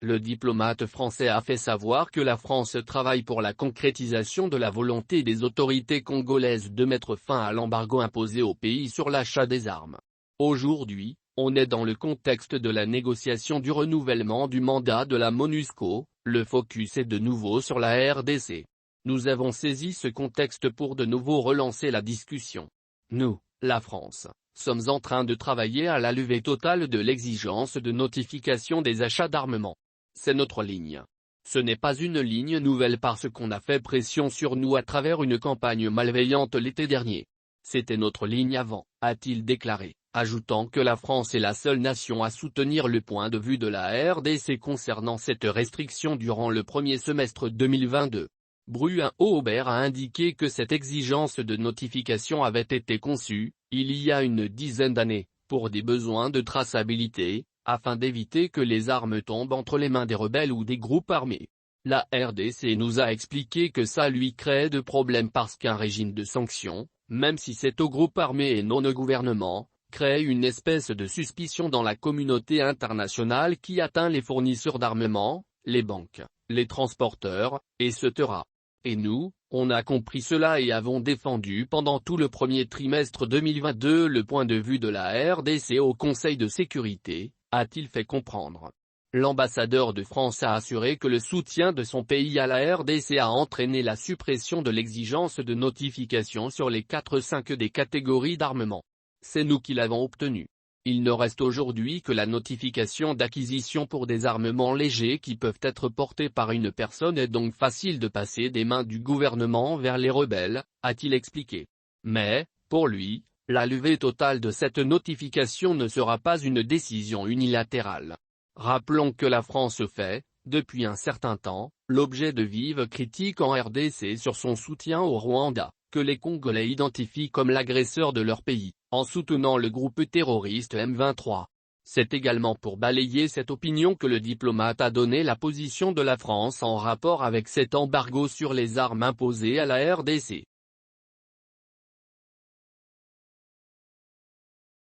Le diplomate français a fait savoir que la France travaille pour la concrétisation de la volonté des autorités congolaises de mettre fin à l'embargo imposé au pays sur l'achat des armes. Aujourd'hui, on est dans le contexte de la négociation du renouvellement du mandat de la MONUSCO, le focus est de nouveau sur la RDC. Nous avons saisi ce contexte pour de nouveau relancer la discussion. Nous, la France, sommes en train de travailler à la levée totale de l'exigence de notification des achats d'armement. C'est notre ligne. Ce n'est pas une ligne nouvelle parce qu'on a fait pression sur nous à travers une campagne malveillante l'été dernier. C'était notre ligne avant, a-t-il déclaré, ajoutant que la France est la seule nation à soutenir le point de vue de la RDC concernant cette restriction durant le premier semestre 2022. Bruin Aubert a indiqué que cette exigence de notification avait été conçue, il y a une dizaine d'années, pour des besoins de traçabilité, afin d'éviter que les armes tombent entre les mains des rebelles ou des groupes armés. La RDC nous a expliqué que ça lui crée de problèmes parce qu'un régime de sanctions, même si c'est aux groupes armés et non au gouvernement, crée une espèce de suspicion dans la communauté internationale qui atteint les fournisseurs d'armement, les banques, les transporteurs, etc. Et nous, on a compris cela et avons défendu pendant tout le premier trimestre 2022 le point de vue de la RDC au Conseil de sécurité, a-t-il fait comprendre. L'ambassadeur de France a assuré que le soutien de son pays à la RDC a entraîné la suppression de l'exigence de notification sur les 4-5 des catégories d'armement. C'est nous qui l'avons obtenu. Il ne reste aujourd'hui que la notification d'acquisition pour des armements légers qui peuvent être portés par une personne et donc facile de passer des mains du gouvernement vers les rebelles, a-t-il expliqué. Mais, pour lui, la levée totale de cette notification ne sera pas une décision unilatérale. Rappelons que la France fait, depuis un certain temps, l'objet de vives critiques en RDC sur son soutien au Rwanda, que les Congolais identifient comme l'agresseur de leur pays, en soutenant le groupe terroriste M23. C'est également pour balayer cette opinion que le diplomate a donné la position de la France en rapport avec cet embargo sur les armes imposé à la RDC.